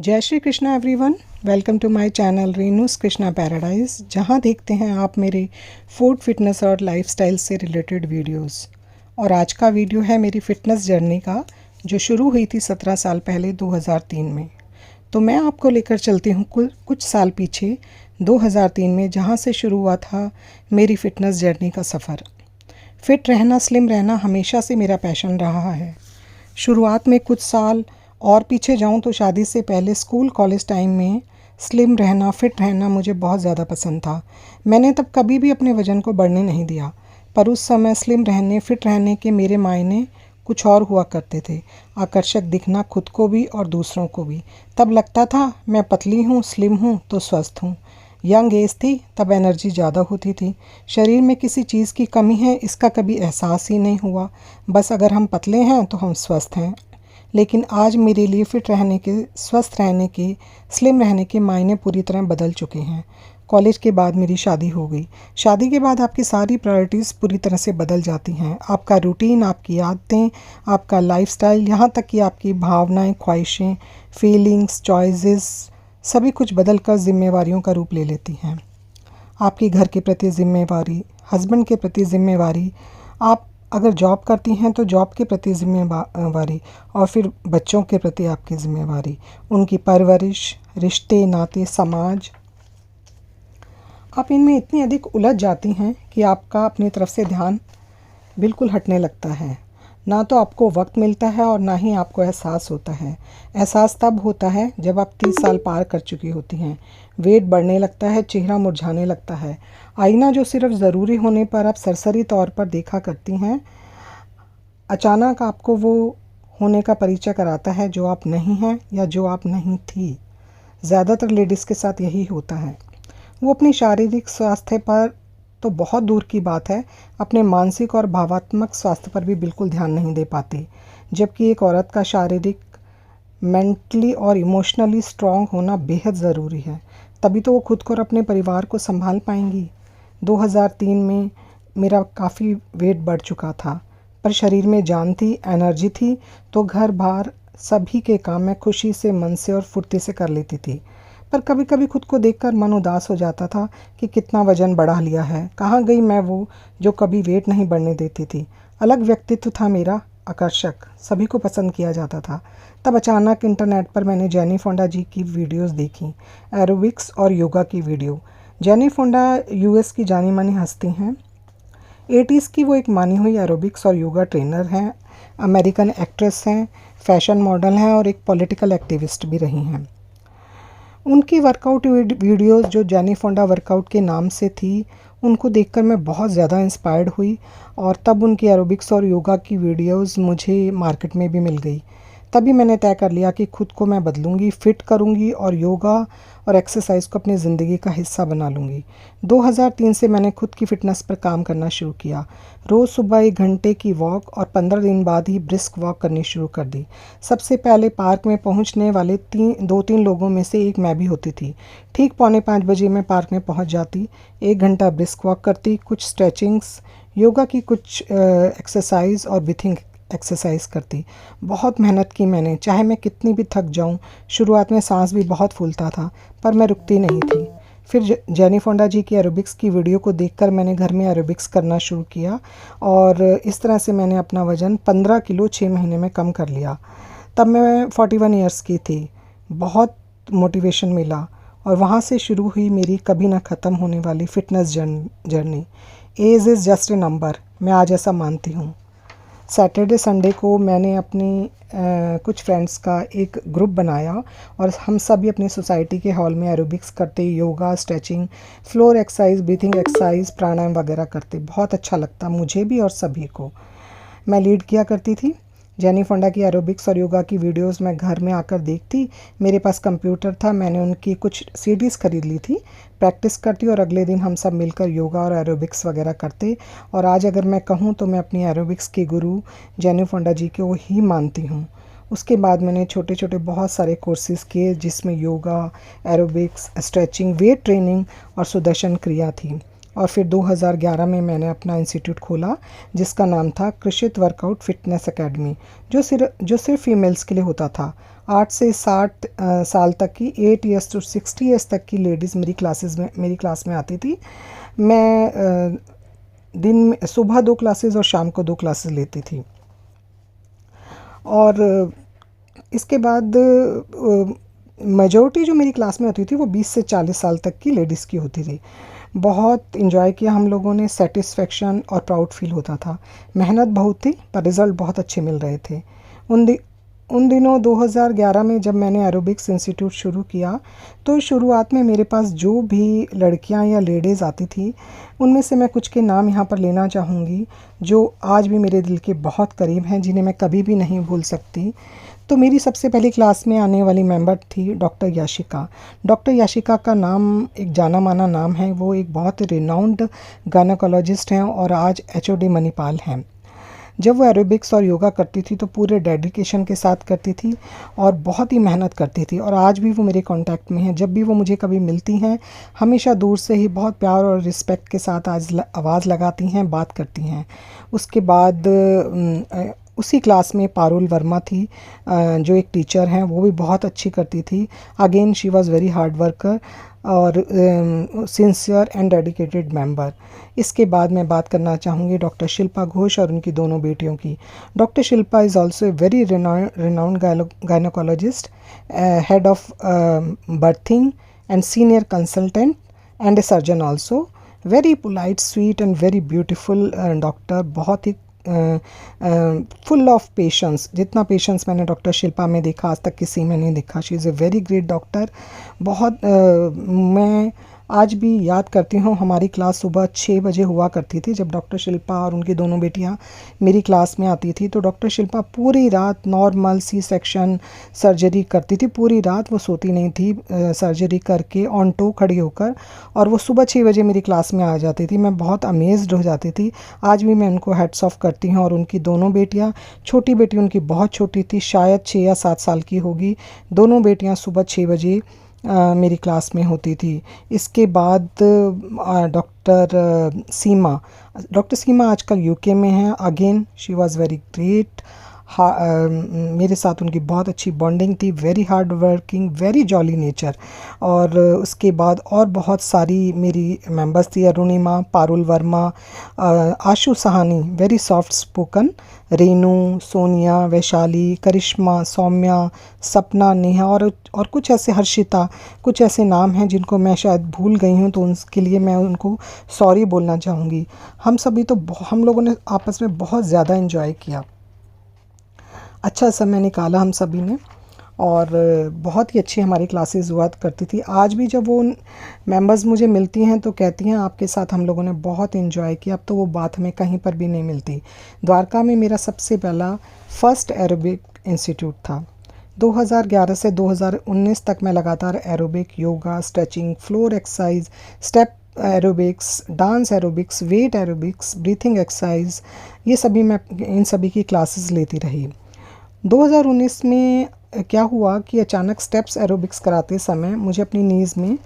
जय Shri Krishna everyone. Welcome to my channel Renu's Krishna paradise, जहां देखते हैं आप मेरे फूड फिटनेस और लाइफस्टाइल से रिलेटेड वीडियोस। और आज का वीडियो है मेरी फ़िटनेस जर्नी का, जो शुरू हुई थी 17 साल पहले 2003 में। तो मैं आपको लेकर चलती हूँ कुछ साल पीछे 2003 में, जहाँ से शुरू हुआ था मेरी फ़िटनेस जर्नी का सफ़र। फ़िट रहना, स्लिम रहना हमेशा से मेरा पैशन रहा है। शुरुआत में कुछ साल और पीछे जाऊं तो शादी से पहले स्कूल कॉलेज टाइम में स्लिम रहना, फ़िट रहना मुझे बहुत ज़्यादा पसंद था। मैंने तब कभी भी अपने वज़न को बढ़ने नहीं दिया, पर उस समय स्लिम रहने, फ़िट रहने के मेरे मायने कुछ और हुआ करते थे। आकर्षक दिखना, खुद को भी और दूसरों को भी। तब लगता था मैं पतली हूँ, स्लिम हूँ तो स्वस्थ हूँ। यंग एज थी, तब एनर्जी ज़्यादा होती थी। शरीर में किसी चीज़ की कमी है इसका कभी एहसास ही नहीं हुआ। बस अगर हम पतले हैं तो हम स्वस्थ हैं। लेकिन आज मेरे लिए फ़िट रहने के, स्वस्थ रहने के, स्लिम रहने के मायने पूरी तरह बदल चुके हैं। कॉलेज के बाद मेरी शादी हो गई। शादी के बाद आपकी सारी प्रायोरिटीज़ पूरी तरह से बदल जाती हैं। आपका रूटीन, आपकी आदतें, आपका लाइफस्टाइल, यहाँ तक कि आपकी भावनाएं, ख्वाहिशें, फीलिंग्स, चॉइसेस, सभी कुछ बदल कर जिम्मेवारियों का रूप ले लेती हैं। आपकी घर के प्रति जिम्मेवारी, हस्बैंड के प्रति जिम्मेवारी, आप अगर जॉब करती हैं तो जॉब के प्रति जिम्मेवारी, और फिर बच्चों के प्रति आपकी जिम्मेवारी, उनकी परवरिश, रिश्ते, नाते, समाज। आप इनमें इतनी अधिक उलझ जाती हैं कि आपका अपनी तरफ से ध्यान बिल्कुल हटने लगता है। ना तो आपको वक्त मिलता है और ना ही आपको एहसास होता है। एहसास तब होता है जब आप 30 साल पार कर चुकी होती हैं। वेट बढ़ने लगता है, चेहरा मुरझाने लगता है। आईना जो सिर्फ ज़रूरी होने पर आप सरसरी तौर पर देखा करती हैं, अचानक आपको वो होने का परिचय कराता है जो आप नहीं हैं या जो आप नहीं थी। ज़्यादातर लेडीज़ के साथ यही होता है। वो अपनी शारीरिक स्वास्थ्य पर तो बहुत दूर की बात है, अपने मानसिक और भावात्मक स्वास्थ्य पर भी बिल्कुल ध्यान नहीं दे पाती। जबकि एक औरत का शारीरिक, मेंटली और इमोशनली स्ट्रांग होना बेहद ज़रूरी है। तभी तो वो खुद को और अपने परिवार को संभाल पाएंगी। 2003 में मेरा काफ़ी वेट बढ़ चुका था, पर शरीर में जान थी, एनर्जी थी, तो घर बार सभी के काम मैं खुशी से, मन से और फुर्ती से कर लेती थी। पर कभी कभी खुद को देखकर मन उदास हो जाता था कि कितना वज़न बढ़ा लिया है। कहाँ गई मैं वो जो कभी वेट नहीं बढ़ने देती थी। अलग व्यक्तित्व था मेरा, आकर्षक, सभी को पसंद किया जाता था। तब अचानक इंटरनेट पर मैंने जेनी फोंडा जी की वीडियोस देखी, एरोबिक्स और योगा की वीडियो। जेनी फोंडा यूएस की जानी मानी हस्ती हैं। 80s की वो एक मानी हुई एरोबिक्स और योगा ट्रेनर हैं, अमेरिकन एक्ट्रेस हैं, फैशन मॉडल हैं और एक पॉलिटिकल एक्टिविस्ट भी रही हैं। उनकी वर्कआउट वीडियोस, जो जेनी फोंडा वर्कआउट के नाम से थी, उनको देखकर मैं बहुत ज़्यादा इंस्पायर्ड हुई और तब उनकी एरोबिक्स और योगा की वीडियोस मुझे मार्केट में भी मिल गई। तभी मैंने तय कर लिया कि खुद को मैं बदलूंगी, फ़िट करूंगी और योगा और एक्सरसाइज को अपनी ज़िंदगी का हिस्सा बना लूँगी। 2003 से मैंने खुद की फ़िटनेस पर काम करना शुरू किया। रोज़ सुबह 1 घंटे की वॉक और 15 दिन बाद ही ब्रिस्क वॉक करनी शुरू कर दी। सबसे पहले पार्क में पहुंचने वाले 2-3 लोगों में से एक मैं भी होती थी। ठीक 4:45 बजे मैं पार्क में पहुंच जाती, 1 घंटा ब्रिस्क वॉक करती, कुछ स्ट्रेचिंग्स, योगा की कुछ एक्सरसाइज और ब्रीथिंग एक्सरसाइज करती। बहुत मेहनत की मैंने, चाहे मैं कितनी भी थक जाऊं। शुरुआत में सांस भी बहुत फूलता था, पर मैं रुकती नहीं थी। फिर जेनी फोंडा जी की एरोबिक्स की वीडियो को देखकर मैंने घर में एरोबिक्स करना शुरू किया और इस तरह से मैंने अपना वज़न 15 किलो 6 महीने में कम कर लिया। तब मैं 41 ईयर्स की थी। बहुत मोटिवेशन मिला और वहाँ से शुरू हुई मेरी कभी ना ख़त्म होने वाली fitness journey. Age is just a number, मैं आज ऐसा मानती हूँ। सैटरडे संडे को मैंने अपनी कुछ फ्रेंड्स का एक ग्रुप बनाया और हम सभी अपनी सोसाइटी के हॉल में एरोबिक्स करते, yoga, stretching, floor exercise, breathing exercise, pranayama वगैरह करते। बहुत अच्छा लगता मुझे भी और सभी को। मैं लीड किया करती थी। जेनी फोंडा की एरोबिक्स और योगा की वीडियोस मैं घर में आकर देखती। मेरे पास कंप्यूटर था, मैंने उनकी कुछ सीडीज़ खरीद ली थी। प्रैक्टिस करती और अगले दिन हम सब मिलकर योगा और एरोबिक्स वगैरह करते। और आज अगर मैं कहूँ तो मैं अपनी एरोबिक्स के गुरु जेनी फोंडा जी को ही मानती हूँ। उसके बाद मैंने छोटे छोटे बहुत सारे कोर्सेज़ किए, जिसमें yoga, aerobics, stretching, weight training और सुदर्शन क्रिया थी। और फिर 2011 में मैंने अपना इंस्टीट्यूट खोला, जिसका नाम था कृषित वर्कआउट फिटनेस एकेडमी, जो सिर्फ फीमेल्स के लिए होता था। 8 से 60 साल तक की, 8 ईयर्स टू 60 ईयर्स तक की लेडीज़ मेरी क्लास में आती थी। मैं दिन में सुबह 2 क्लासेस और शाम को 2 क्लासेस लेती थी। और इसके बाद मेजॉरिटी जो मेरी क्लास में होती थी वो 20 से 40 साल तक की लेडीज़ की होती थी। बहुत इन्जॉय किया हम लोगों ने, सेटिस्फेक्शन और प्राउड फील होता था। मेहनत बहुत थी पर रिज़ल्ट बहुत अच्छे मिल रहे थे। उन दिनों 2011 में जब मैंने एरोबिक्स इंस्टीट्यूट शुरू किया तो शुरुआत में मेरे पास जो भी लड़कियां या लेडीज़ आती थी उनमें से मैं कुछ के नाम यहाँ पर लेना चाहूँगी जो आज भी मेरे दिल के बहुत करीब हैं, जिन्हें मैं कभी भी नहीं भूल सकती। तो मेरी सबसे पहली क्लास में आने वाली मेंबर थी डॉक्टर याशिका। डॉक्टर याशिका का नाम एक जाना माना नाम है। वो एक बहुत रिनाउंड गायनेकोलॉजिस्ट हैं और आज HOD मणिपाल हैं। जब वो एरोबिक्स और योगा करती थी तो पूरे डेडिकेशन के साथ करती थी और बहुत ही मेहनत करती थी, और आज भी वो मेरे कांटेक्ट में हैं। जब भी वो मुझे कभी मिलती हैं हमेशा दूर से ही बहुत प्यार और रिस्पेक्ट के साथ आवाज़ लगाती हैं, बात करती हैं। उसके बाद उसी क्लास में पारुल वर्मा थी जो एक टीचर हैं, वो भी बहुत अच्छी करती थी। Again she was very hard worker और सिंसियर एंड डेडिकेटेड मेंबर। इसके बाद मैं बात करना चाहूँगी डॉक्टर शिल्पा घोष और उनकी दोनों बेटियों की। Doctor Shilpa is also a very renowned gynaecologist, head of berthing and senior consultant and a surgeon also. Very polite, sweet and very beautiful doctor, बहुत ही फुल ऑफ पेशेंस। जितना पेशेंस मैंने डॉक्टर शिल्पा में देखा आज तक किसी में नहीं देखा। She is a very great doctor. बहुत मैं आज भी याद करती हूँ, हमारी क्लास सुबह 6 बजे हुआ करती थी जब डॉक्टर शिल्पा और उनकी दोनों बेटियाँ मेरी क्लास में आती थी। तो डॉक्टर शिल्पा पूरी रात नॉर्मल सी सेक्शन सर्जरी करती थी, पूरी रात वो सोती नहीं थी, सर्जरी करके ऑन टो खड़ी होकर, और वो सुबह 6 बजे मेरी क्लास में आ जाती थी। मैं बहुत अमेज्ड हो जाती थी। आज भी मैं उनको हेड्स ऑफ करती हूँ। और उनकी दोनों बेटियाँ, छोटी बेटी उनकी बहुत छोटी थी, शायद 6 या 7 साल की होगी। दोनों बेटियाँ सुबह 6 बजे मेरी क्लास में होती थी। इसके बाद डॉक्टर सीमा आजकल यूके में हैं। Again she was very great. मेरे साथ उनकी बहुत अच्छी बॉन्डिंग थी। Very hard working, very jolly nature. और उसके बाद और बहुत सारी मेरी मेंबर्स थी, Arunima, Parul Verma, Ashu Sahni, very soft spoken, Renu, Sonia, Vaishali, Karishma, Saumya, Sapna, Neha और कुछ ऐसे, हर्षिता, कुछ ऐसे नाम हैं जिनको मैं शायद भूल गई हूँ, तो उसके लिए मैं उनको सॉरी बोलना चाहूँगी। हम लोगों ने आपस में बहुत ज़्यादा एंजॉय किया, अच्छा समय निकाला हम सभी ने, और बहुत ही अच्छी हमारी क्लासेस हुआ करती थी। आज भी जब वो मेंबर्स मुझे मिलती हैं तो कहती हैं आपके साथ हम लोगों ने बहुत एंजॉय किया। अब तो वो बात हमें कहीं पर भी नहीं मिलती। द्वारका में मेरा सबसे पहला फर्स्ट एरोबिक इंस्टीट्यूट था। 2011 से 2019 तक मैं लगातार aerobic, yoga, stretching, floor exercise, step aerobics, dance aerobics, weight aerobics, breathing exercise, ये सभी मैं इन सभी की क्लासेस लेती रही। 2019 में क्या हुआ कि अचानक स्टेप्स एरोबिक्स कराते समय मुझे अपनी नीज़ में,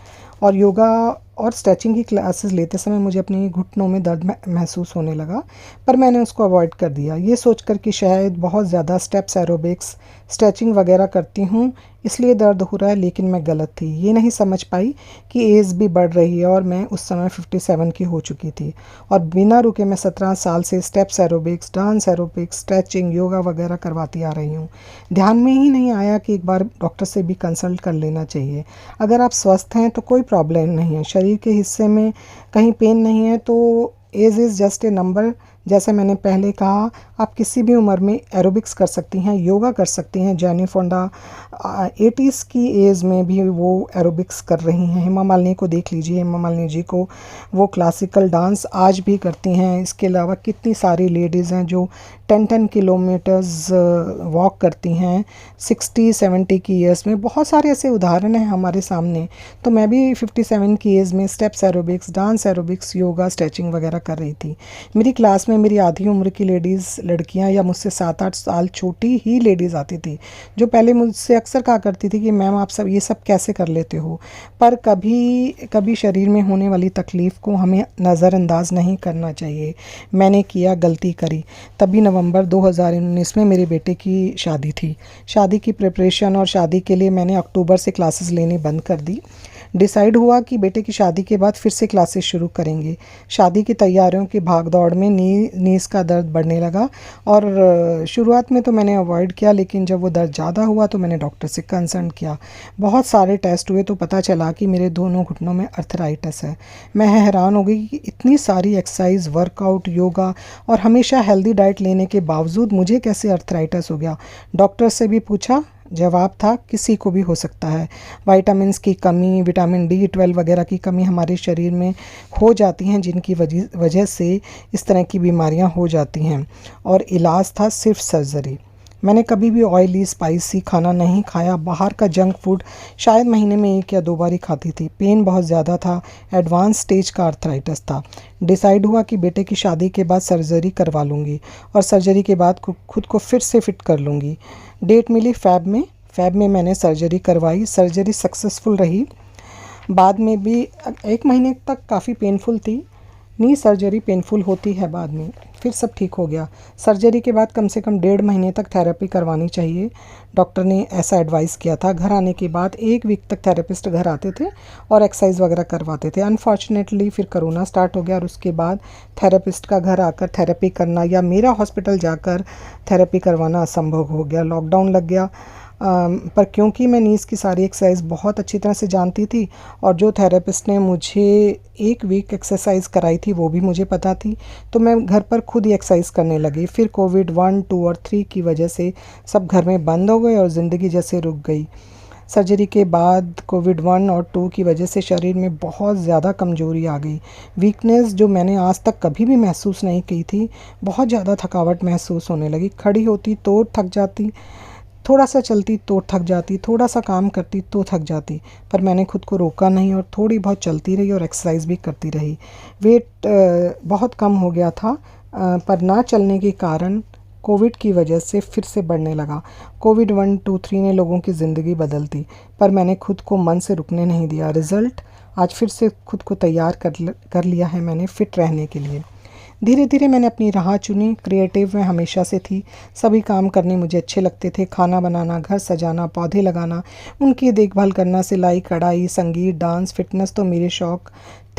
और योगा और स्ट्रेचिंग की क्लासेस लेते समय मुझे अपनी घुटनों में दर्द महसूस होने लगा, पर मैंने उसको अवॉइड कर दिया, ये सोचकर कि शायद बहुत ज़्यादा स्टेप्स एरोबिक्स, स्ट्रेचिंग वगैरह करती हूँ इसलिए दर्द हो रहा है। लेकिन मैं गलत थी। ये नहीं समझ पाई कि एज भी बढ़ रही है और मैं उस समय 57 की हो चुकी थी, और बिना रुके मैं 17 साल से steps aerobics, dance aerobics, stretching, yoga वगैरह करवाती आ रही हूँ। ध्यान में ही नहीं आया कि एक बार डॉक्टर से भी कंसल्ट कर लेना चाहिए। अगर आप स्वस्थ हैं तो कोई प्रॉब्लम नहीं है, शरीर के हिस्से में कहीं पेन नहीं है तो age is just a number. जैसे मैंने पहले कहा, आप किसी भी उम्र में एरोबिक्स कर सकती हैं, योगा कर सकती हैं। जैनी फोंडा 80s की एज में भी वो एरोबिक्स कर रही हैं। हेमा मालिनी को देख लीजिए, हेमा मालिनी जी को, वो क्लासिकल डांस आज भी करती हैं। इसके अलावा कितनी सारी लेडीज़ हैं जो 10-10 किलोमीटर्स वॉक करती हैं 60-70 की एज में। बहुत सारे ऐसे उदाहरण हैं हमारे सामने। तो मैं भी 57 की एज में steps aerobics, dance aerobics, yoga, stretching वगैरह कर रही थी। मेरी क्लास में जिसमें मेरी आधी उम्र की लड़कियां या मुझसे 7-8 साल छोटी ही लेडीज़ आती थी, जो पहले मुझसे अक्सर कहा करती थी कि मैम आप सब ये सब कैसे कर लेते हो। पर कभी कभी शरीर में होने वाली तकलीफ़ को हमें नज़रअंदाज नहीं करना चाहिए। मैंने किया, गलती करी। तभी नवंबर 2019 में मेरे बेटे की शादी थी। शादी की प्रिपरेशन और शादी के लिए मैंने अक्टूबर से क्लासेस लेनी बंद कर दी। डिसाइड हुआ कि बेटे की शादी के बाद फिर से क्लासेस शुरू करेंगे। शादी की तैयारियों की भागदौड़ में नीज़ का दर्द बढ़ने लगा और शुरुआत में तो मैंने अवॉइड किया, लेकिन जब वो दर्द ज़्यादा हुआ तो मैंने डॉक्टर से कंसल्ट किया। बहुत सारे टेस्ट हुए तो पता चला कि मेरे दोनों घुटनों में अर्थराइटिस है। मैं हैरान हो गई कि इतनी सारी एक्सरसाइज, वर्कआउट, योगा और हमेशा हेल्दी डाइट लेने के बावजूद मुझे कैसे अर्थराइटिस हो गया। डॉक्टर से भी पूछा, जवाब था किसी को भी हो सकता है। विटामिन्स की कमी, विटामिन D12 वगैरह की कमी हमारे शरीर में हो जाती हैं, जिनकी वजह से इस तरह की बीमारियां हो जाती हैं। और इलाज था सिर्फ सर्जरी। मैंने कभी भी ऑयली, स्पाइसी खाना नहीं खाया। बाहर का जंक फूड शायद महीने में 1 या 2 बार ही खाती थी। पेन बहुत ज़्यादा था। एडवांस स्टेज का अर्थराइटिस था। डिसाइड हुआ कि बेटे की शादी के बाद सर्जरी करवा लूँगी और सर्जरी के बाद खुद को फिर से फिट कर लूँगी। डेट मिली फ़ैब में मैंने सर्जरी करवाई। सर्जरी सक्सेसफुल रही। बाद में भी 1 महीने तक काफ़ी पेनफुल थी। नी सर्जरी पेनफुल होती है, बाद में फिर सब ठीक हो गया। सर्जरी के बाद कम से कम 1.5 महीने तक थेरेपी करवानी चाहिए, डॉक्टर ने ऐसा एडवाइस किया था। घर आने के बाद 1 वीक तक थेरेपिस्ट घर आते थे और एक्सरसाइज वगैरह करवाते थे। अनफॉर्चुनेटली फिर कोरोना स्टार्ट हो गया और उसके बाद थेरेपिस्ट का घर आकर थेरेपी करना या मेरा हॉस्पिटल जाकर थेरेपी करवाना असंभव हो गया। लॉकडाउन लग गया। पर क्योंकि मैं नीज़ की सारी एक्सरसाइज बहुत अच्छी तरह से जानती थी और जो थेरेपिस्ट ने मुझे 1 वीक एक्सरसाइज कराई थी वो भी मुझे पता थी, तो मैं घर पर खुद ही एक्सरसाइज करने लगी। फिर कोविड 1, 2 और 3 की वजह से सब घर में बंद हो गए और ज़िंदगी जैसे रुक गई। सर्जरी के बाद कोविड 1 और 2 की वजह से शरीर में बहुत ज़्यादा कमज़ोरी आ गई। वीकनेस जो मैंने आज तक कभी भी महसूस नहीं की थी, बहुत ज़्यादा थकावट महसूस होने लगी। खड़ी होती तो थक जाती, थोड़ा सा चलती तो थक जाती, थोड़ा सा काम करती तो थक जाती। पर मैंने खुद को रोका नहीं और थोड़ी बहुत चलती रही और एक्सरसाइज भी करती रही। वेट बहुत कम हो गया था, पर ना चलने के कारण कोविड की वजह से फिर से बढ़ने लगा। कोविड 1, 2, 3 ने लोगों की ज़िंदगी बदल दी, पर मैंने खुद को मन से रुकने नहीं दिया। रिज़ल्ट, आज फिर से खुद को तैयार कर लिया है मैंने फ़िट रहने के लिए। धीरे धीरे मैंने अपनी राह चुनी। क्रिएटिव में हमेशा से थी। सभी काम करने मुझे अच्छे लगते थे। खाना बनाना, घर सजाना, पौधे लगाना, उनकी देखभाल करना, सिलाई, कढ़ाई, संगीत, डांस, फिटनेस तो मेरे शौक़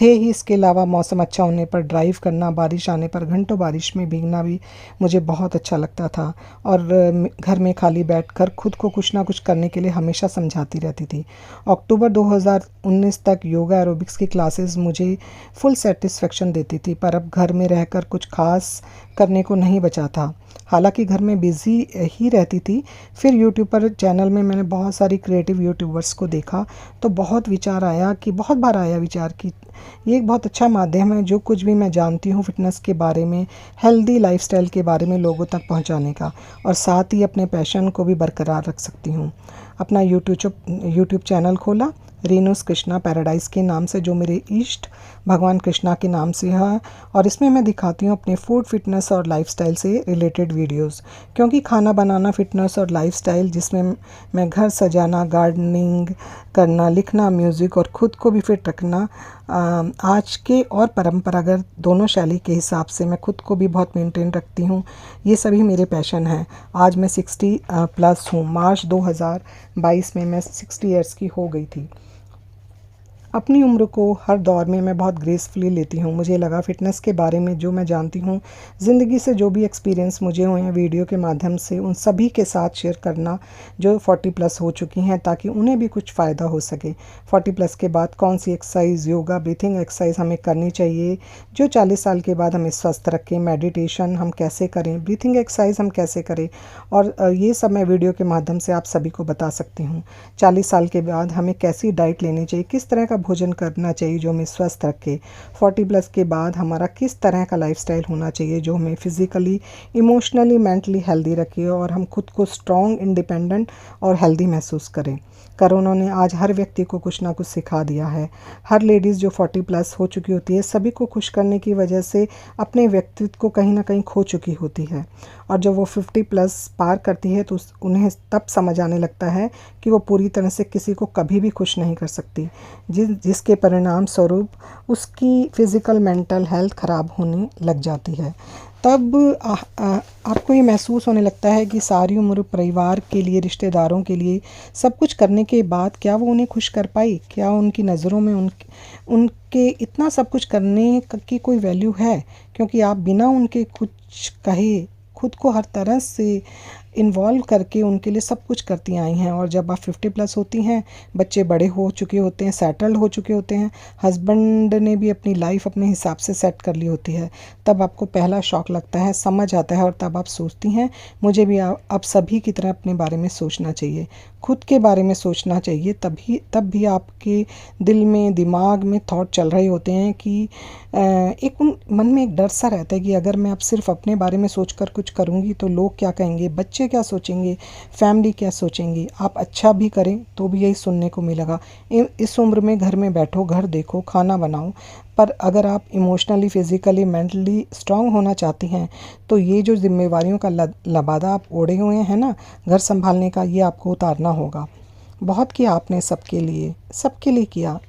थे ही। इसके अलावा मौसम अच्छा होने पर ड्राइव करना, बारिश आने पर घंटों बारिश में भीगना भी मुझे बहुत अच्छा लगता था। और घर में खाली बैठकर खुद को कुछ ना कुछ करने के लिए हमेशा समझाती रहती थी। अक्टूबर 2019 तक योगा एरोबिक्स की क्लासेस मुझे फुल सेटिस्फेक्शन देती थी, पर अब घर में रहकर कुछ खास करने को नहीं बचा था। हालांकि घर में बिज़ी ही रहती थी। फिर यूट्यूब पर चैनल में मैंने बहुत सारी क्रिएटिव यूट्यूबर्स को देखा तो बहुत बार आया विचार कि ये एक बहुत अच्छा माध्यम है, जो कुछ भी मैं जानती हूँ फिटनेस के बारे में, हेल्दी लाइफस्टाइल के बारे में लोगों तक पहुँचाने का, और साथ ही अपने पैशन को भी बरकरार रख सकती हूँ। अपना यूट्यूब चैनल खोला, रेनूस कृष्णा पैराडाइज़ के नाम से, जो मेरे इष्ट भगवान कृष्णा के नाम से है, और इसमें मैं दिखाती हूँ अपने फूड, फिटनेस और लाइफस्टाइल से रिलेटेड वीडियोस। क्योंकि खाना बनाना, फिटनेस और लाइफस्टाइल, जिसमें मैं घर सजाना, गार्डनिंग करना, लिखना, म्यूज़िक और ख़ुद को भी फिट रखना, आज के और परंपरागत दोनों शैली के हिसाब से मैं खुद को भी बहुत मेंटेन रखती हूँ। ये सभी मेरे पैशन हैं। आज मैं 60 प्लस हूँ। मार्च 2022 में मैं 60 ईयर्स की हो गई थी। अपनी उम्र को हर दौर में मैं बहुत ग्रेसफुली लेती हूँ। मुझे लगा फ़िटनेस के बारे में जो मैं जानती हूँ, ज़िंदगी से जो भी एक्सपीरियंस मुझे हुए हैं वीडियो के माध्यम से, उन सभी के साथ शेयर करना जो 40 प्लस हो चुकी हैं, ताकि उन्हें भी कुछ फ़ायदा हो सके। 40 प्लस के बाद कौन सी एक्सरसाइज, योगा, ब्रीथिंग एक्सरसाइज हमें करनी चाहिए जो 40 साल के बाद हमें स्वस्थ रखें, मेडिटेशन हम कैसे करें, ब्रीथिंग एक्सरसाइज हम कैसे करें, और ये सब मैं वीडियो के माध्यम से आप सभी को बता सकती हूँ। 40 साल के बाद हमें कैसी डाइट लेनी चाहिए, किस तरह का भोजन करना चाहिए जो हमें स्वस्थ रखे। 40 प्लस के बाद हमारा किस तरह का लाइफस्टाइल होना चाहिए जो हमें फिज़िकली, इमोशनली, मेंटली हेल्दी रखे और हम खुद को स्ट्रॉन्ग, इंडिपेंडेंट और हेल्दी महसूस करें। कोरोना ने आज हर व्यक्ति को कुछ ना कुछ सिखा दिया है। हर लेडीज़ जो 40 प्लस हो चुकी होती है, सभी को खुश करने की वजह से अपने व्यक्तित्व को कहीं ना कहीं खो चुकी होती है। और जब वो 50 प्लस पार करती है तो उन्हें तब समझ आने लगता है कि वो पूरी तरह से किसी को कभी भी खुश नहीं कर सकती, जिसके परिणाम स्वरूप उसकी फ़िज़िकल, मेंटल हेल्थ ख़राब होने लग जाती है। तब आपको ये महसूस होने लगता है कि सारी उम्र परिवार के लिए, रिश्तेदारों के लिए सब कुछ करने के बाद क्या वो उन्हें खुश कर पाई? क्या उनकी नज़रों में उनके इतना सब कुछ करने की कोई वैल्यू है? क्योंकि आप बिना उनके कुछ कहे खुद को हर तरह से इन्वॉल्व करके उनके लिए सब कुछ करती आई हैं। और जब आप 50 प्लस होती हैं, बच्चे बड़े हो चुके होते हैं, सेटल्ड हो चुके होते हैं, हस्बैंड ने भी अपनी लाइफ अपने हिसाब से सेट कर ली होती है, तब आपको पहला शॉक लगता है, समझ आता है और तब आप सोचती हैं मुझे भी अब सभी की तरह अपने बारे में सोचना चाहिए, खुद के बारे में सोचना चाहिए। तब भी आपके दिल में, दिमाग में थॉट चल रहे होते हैं कि एक मन में एक डर सा रहता है कि अगर मैं अब सिर्फ अपने बारे में सोचकर कुछ करूँगी तो लोग क्या कहेंगे, बच्चे क्या सोचेंगे, फैमिली क्या सोचेंगी। आप अच्छा भी करें तो भी यही सुनने को मिलेगा। इस उम्र में घर में बैठो, घर देखो, खाना बनाओ, पर अगर आप इमोशनली, फिज़िकली, मेंटली स्ट्रांग होना चाहती हैं तो ये जो जिम्मेवारियों का लबादा आप ओढ़े हुए हैं ना घर संभालने का, ये आपको उतारना होगा। बहुत किया आपने सबके लिए किया।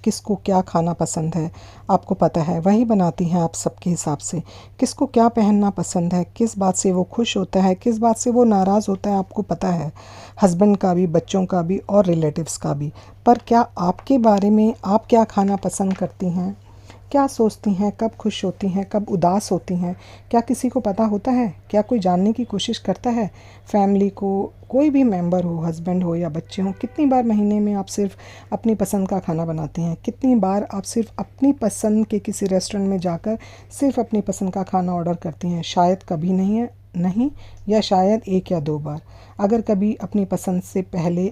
किसको क्या खाना पसंद है आपको पता है, वही बनाती हैं आप सबके हिसाब से। किसको क्या पहनना पसंद है, किस बात से वो खुश होता है, किस बात से वो नाराज़ होता है, आपको पता है। हस्बैंड का भी, बच्चों का भी और रिलेटिव्स का भी। पर क्या आपके बारे में, आप क्या खाना पसंद करती हैं, क्या सोचती हैं, कब खुश होती हैं, कब उदास होती हैं, क्या किसी को पता होता है? क्या कोई जानने की कोशिश करता है? फैमिली को, कोई भी मेंबर हो, हस्बैंड हो या बच्चे हों, कितनी बार महीने में आप सिर्फ अपनी पसंद का खाना बनाती हैं? कितनी बार आप सिर्फ अपनी पसंद के किसी रेस्टोरेंट में जाकर सिर्फ अपनी पसंद का खाना ऑर्डर करती हैं? शायद कभी नहीं, या शायद 1 या 2 बार। अगर कभी अपनी पसंद से पहले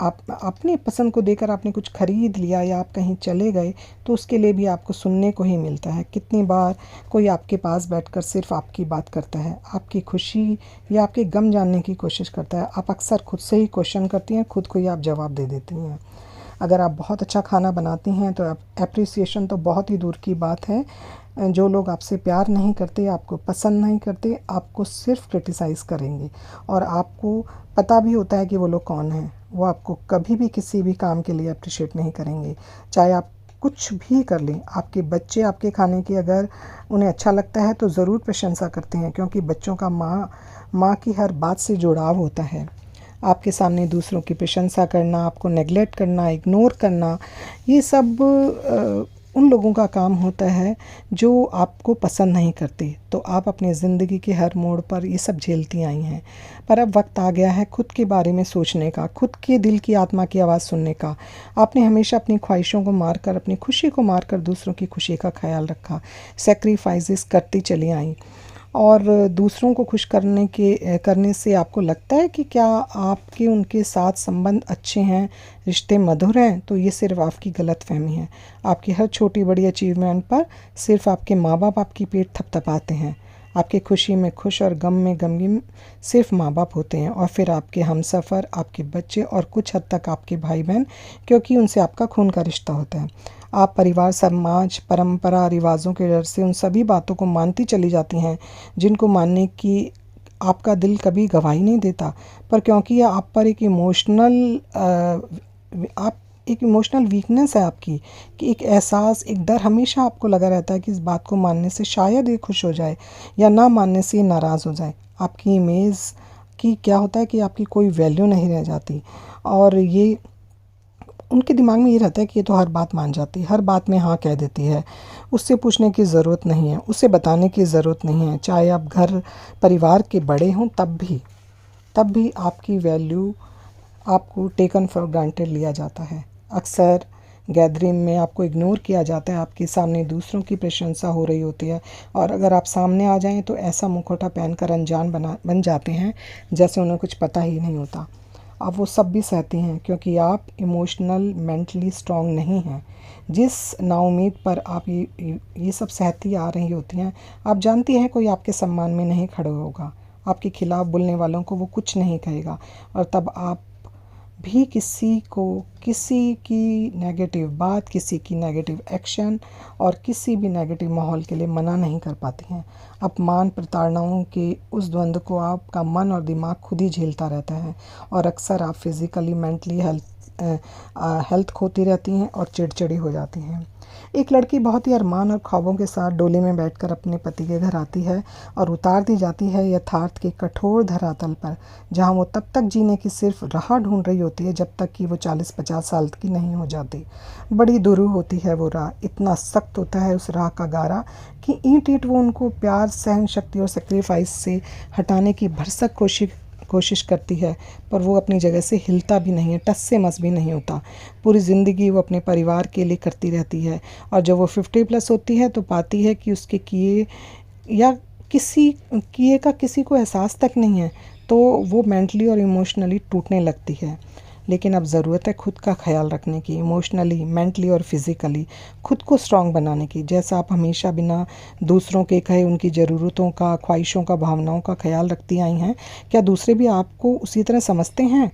आप अपनी पसंद को देकर आपने कुछ ख़रीद लिया या आप कहीं चले गए तो उसके लिए भी आपको सुनने को ही मिलता है। कितनी बार कोई आपके पास बैठकर सिर्फ आपकी बात करता है, आपकी खुशी या आपके गम जानने की कोशिश करता है। आप अक्सर खुद से ही क्वेश्चन करती हैं, खुद को ही आप जवाब दे देती हैं। अगर आप बहुत अच्छा खाना बनाती हैं तो एप्रिसिएशन तो बहुत ही दूर की बात है। जो लोग आपसे प्यार नहीं करते, आपको पसंद नहीं करते, आपको सिर्फ क्रिटिसाइज़ करेंगे और आपको पता भी होता है कि वो लोग कौन हैं। वो आपको कभी भी किसी भी काम के लिए अप्रिशिएट नहीं करेंगे, चाहे आप कुछ भी कर लें। आपके बच्चे आपके खाने की अगर उन्हें अच्छा लगता है तो ज़रूर प्रशंसा करते हैं, क्योंकि बच्चों का माँ की हर बात से जुड़ाव होता है। आपके सामने दूसरों की प्रशंसा करना, आपको नेगलेक्ट करना, इग्नोर करना, ये सब उन लोगों का काम होता है जो आपको पसंद नहीं करते। तो आप अपनी ज़िंदगी के हर मोड़ पर ये सब झेलती आई हैं। पर अब वक्त आ गया है खुद के बारे में सोचने का, खुद के दिल की, आत्मा की आवाज़ सुनने का। आपने हमेशा अपनी ख्वाहिशों को मारकर, अपनी खुशी को मारकर दूसरों की खुशी का ख्याल रखा, सेक्रीफाइसेस करती चली आई। और दूसरों को खुश करने से आपको लगता है कि क्या आपके उनके साथ संबंध अच्छे हैं, रिश्ते मधुर हैं, तो ये सिर्फ आपकी गलतफ़हमी है। आपकी हर छोटी बड़ी अचीवमेंट पर सिर्फ आपके माँ बाप आपकी पीठ थपथपाते हैं। आपकी खुशी में खुश और गम में गमगीन सिर्फ माँ बाप होते हैं, और फिर आपके हमसफ़र, आपके बच्चे और कुछ हद तक आपके भाई बहन, क्योंकि उनसे आपका खून का रिश्ता होता है। आप परिवार, समाज, परंपरा, रिवाज़ों के डर से उन सभी बातों को मानती चली जाती हैं जिनको मानने की आपका दिल कभी गवाही नहीं देता। पर क्योंकि ये आप पर एक इमोशनल वीकनेस है आपकी, कि एक एहसास, एक डर हमेशा आपको लगा रहता है कि इस बात को मानने से शायद ये खुश हो जाए या ना मानने से ये नाराज़ हो जाए। आपकी इमेज की क्या होता है कि आपकी कोई वैल्यू नहीं रह जाती, और ये उनके दिमाग में ये रहता है कि ये तो हर बात मान जाती है, हर बात में हाँ कह देती है, उससे पूछने की ज़रूरत नहीं है, उससे बताने की ज़रूरत नहीं है। चाहे आप घर परिवार के बड़े हों तब भी आपकी वैल्यू आपको टेकन फॉर ग्रांटेड लिया जाता है। अक्सर गैदरिंग में आपको इग्नोर किया जाता है, आपके सामने दूसरों की प्रशंसा हो रही होती है, और अगर आप सामने आ जाएं तो ऐसा मुखौटा पहनकर अनजान बन जाते हैं जैसे उन्हें कुछ पता ही नहीं होता। अब वो सब भी सहती हैं क्योंकि आप इमोशनल मेंटली स्ट्रांग नहीं हैं। जिस नाउम्मीद पर आप ये सब सहती आ रही होती हैं, आप जानती हैं कोई आपके सम्मान में नहीं खड़ा होगा, आपके खिलाफ बोलने वालों को वो कुछ नहीं कहेगा, और तब आप भी किसी की नेगेटिव बात, किसी की नेगेटिव एक्शन और किसी भी नेगेटिव माहौल के लिए मना नहीं कर पाती हैं। अपमान प्रताड़नाओं के उस द्वंद्व को आपका मन और दिमाग खुद ही झेलता रहता है, और अक्सर आप फिज़िकली मेंटली हेल्थ खोती रहती हैं और चिड़चिड़ी हो जाती हैं। एक लड़की बहुत ही अरमान और ख्वाबों के साथ डोली में बैठकर अपने पति के घर आती है और उतार दी जाती है यथार्थ के कठोर धरातल पर, जहां वो तब तक जीने की सिर्फ राह ढूंढ रही होती है जब तक कि वो 40-50 साल की नहीं हो जाती। बड़ी दुरूह होती है वो राह, इतना सख्त होता है उस राह का गारा कि ईंट ईंट वो उनको प्यार, सहन शक्ति और सेक्रीफाइस से हटाने की भरसक कोशिश करती है, पर वो अपनी जगह से हिलता भी नहीं है, टस से मस भी नहीं होता। पूरी ज़िंदगी वो अपने परिवार के लिए करती रहती है, और जब वो 50+ होती है तो पाती है कि उसके किए या किए का किसी को एहसास तक नहीं है, तो वो मेंटली और इमोशनली टूटने लगती है। लेकिन अब ज़रूरत है खुद का ख्याल रखने की, इमोशनली, मेंटली और फिज़िकली खुद को स्ट्रॉन्ग बनाने की। जैसा आप हमेशा बिना दूसरों के कहे उनकी ज़रूरतों का, ख्वाहिशों का, भावनाओं का ख्याल रखती आई हैं, क्या दूसरे भी आपको उसी तरह समझते हैं?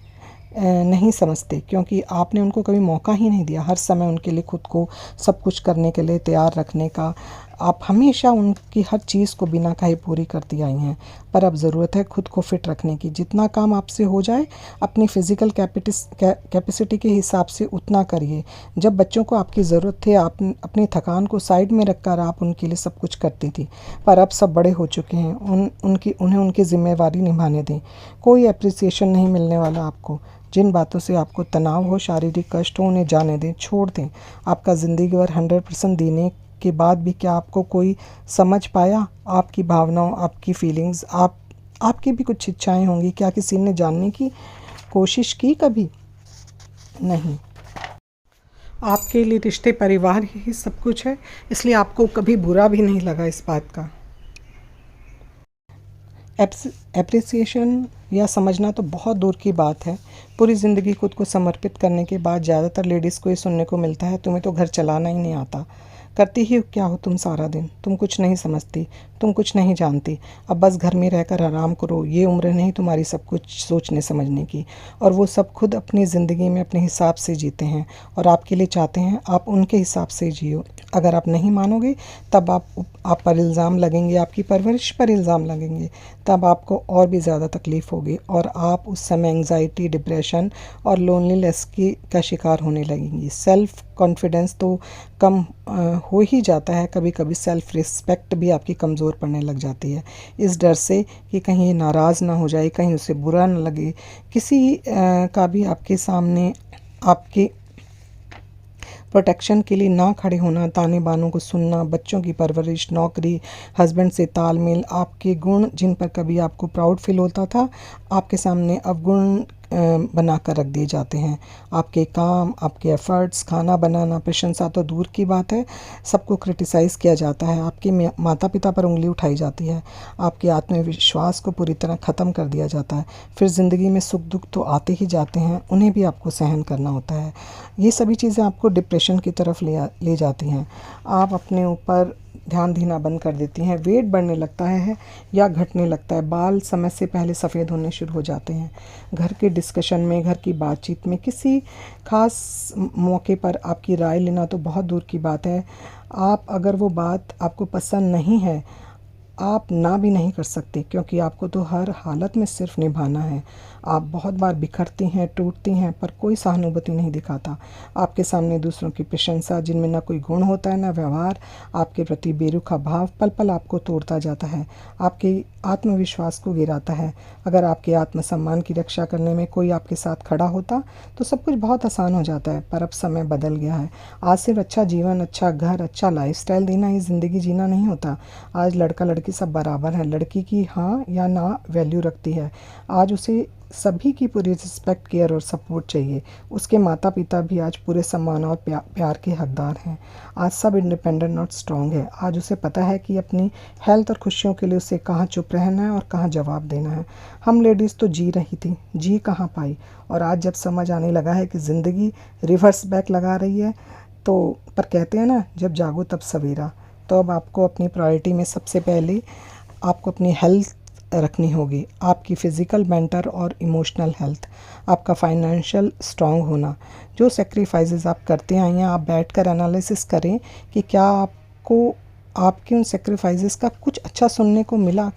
नहीं समझते, क्योंकि आपने उनको कभी मौका ही नहीं दिया। हर समय उनके लिए खुद को सब कुछ करने के लिए तैयार रखने का। आप हमेशा उनकी हर चीज़ को बिना कहे पूरी करती आई हैं, पर अब ज़रूरत है खुद को फिट रखने की। जितना काम आपसे हो जाए अपनी फ़िज़िकल कैपेसिटी के हिसाब से उतना करिए। जब बच्चों को आपकी ज़रूरत थी, आप अपनी थकान को साइड में रखकर आप उनके लिए सब कुछ करती थी, पर अब सब बड़े हो चुके हैं, उन्हें उनकी ज़िम्मेवारी निभाने दें। कोई एप्रिसिएशन नहीं मिलने वाला आपको। जिन बातों से आपको तनाव हो, शारीरिक कष्ट हो, उन्हें जाने दें, छोड़ दें। आपका ज़िंदगी भर 100% देने के बाद भी क्या आपको कोई समझ पाया? आपकी भावनाओं, आपकी फीलिंग्स, आपकी भी कुछ इच्छाएं होंगी, क्या किसी ने जानने की कोशिश की कभी? नहीं। आपके लिए रिश्ते, परिवार ही सब कुछ है, इसलिए आपको कभी बुरा भी नहीं लगा इस बात का। एप्रिसिएशन या समझना तो बहुत दूर की बात है। पूरी ज़िंदगी खुद को समर्पित करने के बाद ज़्यादातर लेडीज़ को ये सुनने को मिलता है, तुम्हें तो घर चलाना ही नहीं आता, करती ही क्या हो तुम सारा दिन, तुम कुछ नहीं समझती, तुम कुछ नहीं जानती, अब बस घर में रहकर आराम करो, ये उम्र नहीं तुम्हारी सब कुछ सोचने समझने की। और वो सब खुद अपनी ज़िंदगी में अपने हिसाब से जीते हैं और आपके लिए चाहते हैं आप उनके हिसाब से जियो। अगर आप नहीं मानोगे तब आप पर इल्ज़ाम लगेंगे, आपकी परवरिश पर इल्ज़ाम लगेंगे, तब आपको और भी ज़्यादा तकलीफ़ होगी और आप उस समय एंग्जाइटी, डिप्रेशन और लोनलीनेस का शिकार होने लगेंगी। सेल्फ़ कॉन्फिडेंस तो कम हो ही जाता है, कभी कभी सेल्फ़ रिस्पेक्ट भी आपकी कमज़ोर पड़ने लग जाती है, इस डर से कि कहीं ये नाराज़ ना हो जाए, कहीं उसे बुरा ना लगे, किसी का भी आपके सामने आपके प्रोटेक्शन के लिए ना खड़े होना, ताने बानों को सुनना, बच्चों की परवरिश, नौकरी, हस्बैंड से तालमेल, आपके गुण जिन पर कभी आपको प्राउड फील होता था, आपके सामने अवगुण बना कर रख दिए जाते हैं। आपके काम, आपके एफ़र्ट्स, खाना बनाना, प्रशंसा तो दूर की बात है, सबको क्रिटिसाइज़ किया जाता है, आपके माता पिता पर उंगली उठाई जाती है, आपके आत्मविश्वास को पूरी तरह ख़त्म कर दिया जाता है। फिर ज़िंदगी में सुख दुख तो आते ही जाते हैं, उन्हें भी आपको सहन करना होता है। ये सभी चीज़ें आपको डिप्रेशन की तरफ ले जाती हैं। आप अपने ऊपर ध्यान देना बंद कर देती हैं, वेट बढ़ने लगता है या घटने लगता है, बाल समय से पहले सफ़ेद होने शुरू हो जाते हैं। घर के डिस्कशन में, घर की बातचीत में, किसी ख़ास मौके पर आपकी राय लेना तो बहुत दूर की बात है। आप अगर वो बात आपको पसंद नहीं है, आप ना भी नहीं कर सकते, क्योंकि आपको तो हर हालत में सिर्फ निभाना है। आप बहुत बार बिखरती हैं, टूटती हैं, पर कोई सहानुभूति नहीं दिखाता। आपके सामने दूसरों की प्रशंसा जिनमें ना कोई गुण होता है ना व्यवहार, आपके प्रति बेरुखा भाव पल पल आपको तोड़ता जाता है, आपके आत्मविश्वास को गिराता है। अगर आपके आत्मसम्मान की रक्षा करने में कोई आपके साथ खड़ा होता तो सब कुछ बहुत आसान हो जाता है, पर अब समय बदल गया है। आज सिर्फ अच्छा जीवन, अच्छा घर, अच्छा लाइफस्टाइल देना ही ज़िंदगी जीना नहीं होता। आज लड़का लड़की बाकी सब बराबर हैं। लड़की की हाँ या ना वैल्यू रखती है। आज उसे सभी की पूरी रिस्पेक्ट, केयर और सपोर्ट चाहिए। उसके माता पिता भी आज पूरे सम्मान और प्यार के हकदार हैं। आज सब इंडिपेंडेंट और स्ट्रॉन्ग है। आज उसे पता है कि अपनी हेल्थ और खुशियों के लिए उसे कहाँ चुप रहना है और कहाँ जवाब देना है। हम लेडीज़ तो जी रही थी, जी कहाँ पाई। और आज जब समझ आने लगा है कि ज़िंदगी रिवर्स बैक लगा रही है, तो पर कहते हैं ना, जब जागो तब सवेरा। तो अब आपको अपनी प्रायोरिटी में सबसे पहले आपको अपनी हेल्थ रखनी होगी। आपकी फ़िज़िकल, मेंटल और इमोशनल हेल्थ, आपका फाइनेंशियल स्ट्रॉन्ग होना। जो सेक्रीफाइसेस आप करते आई हैं, आप बैठकर एनालिसिस करें कि क्या आपको आपके उन सेक्रीफाइसेस का कुछ अच्छा सुनने को मिला।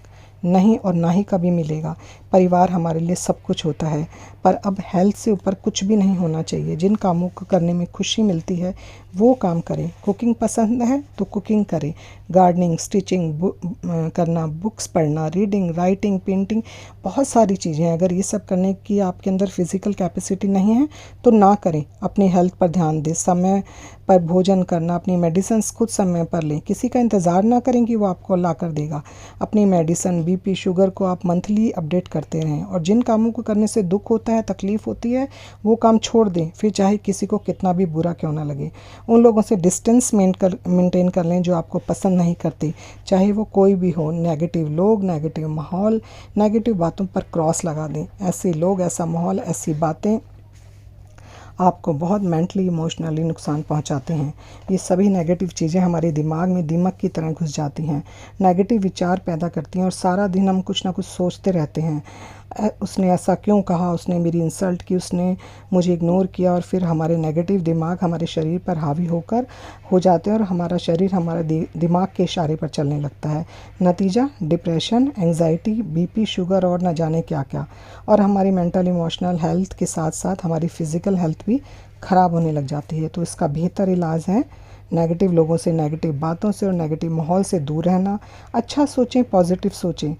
नहीं, और ना ही कभी मिलेगा। परिवार हमारे लिए सब कुछ होता है, पर अब हेल्थ से ऊपर कुछ भी नहीं होना चाहिए। जिन कामों को करने में खुशी मिलती है वो काम करें। कुकिंग पसंद है तो कुकिंग करें। गार्डनिंग, स्टिचिंग करना, बुक्स पढ़ना, रीडिंग, राइटिंग, पेंटिंग, बहुत सारी चीज़ें हैं। अगर ये सब करने की आपके अंदर फिज़िकल कैपेसिटी नहीं है तो ना करें। अपनी हेल्थ पर ध्यान दें। समय पर भोजन करना, अपनी मेडिसिन्स खुद समय पर लें। किसी का इंतज़ार ना करें कि वो आपको ला कर देगा। अपनी मेडिसिन, बीपी, शुगर को आप मंथली अपडेट करते रहें। और जिन कामों को करने से दुख होता है, तकलीफ़ होती है, वो काम छोड़ दें, फिर चाहे किसी को कितना भी बुरा क्यों ना लगे। उन लोगों से डिस्टेंस मेंटेन कर लें जो आपको पसंद नहीं करते, चाहे वो कोई भी हो। नेगेटिव लोग, नेगेटिव माहौल, नेगेटिव बातों पर क्रॉस लगा दें। ऐसे लोग, ऐसा माहौल, ऐसी बातें आपको बहुत मेंटली, इमोशनली नुकसान पहुंचाते हैं। ये सभी नेगेटिव चीज़ें हमारे दिमाग में दीमक की तरह घुस जाती हैं, नेगेटिव विचार पैदा करती हैं और सारा दिन हम कुछ ना कुछ सोचते रहते हैं। उसने ऐसा क्यों कहा, उसने मेरी इंसल्ट की, उसने मुझे इग्नोर किया। और फिर हमारे नेगेटिव दिमाग हमारे शरीर पर हावी हो जाते हैं और हमारा शरीर हमारे दिमाग के इशारे पर चलने लगता है। नतीजा डिप्रेशन, एंग्जाइटी, बीपी, शुगर और न जाने क्या क्या। और हमारी मेंटल इमोशनल हेल्थ के साथ साथ हमारी फ़िज़िकल हेल्थ भी ख़राब होने लग जाती है। तो इसका बेहतर इलाज है नेगेटिव लोगों से, नेगेटिव बातों से और नेगेटिव माहौल से दूर रहना। अच्छा सोचें, पॉजिटिव सोचें।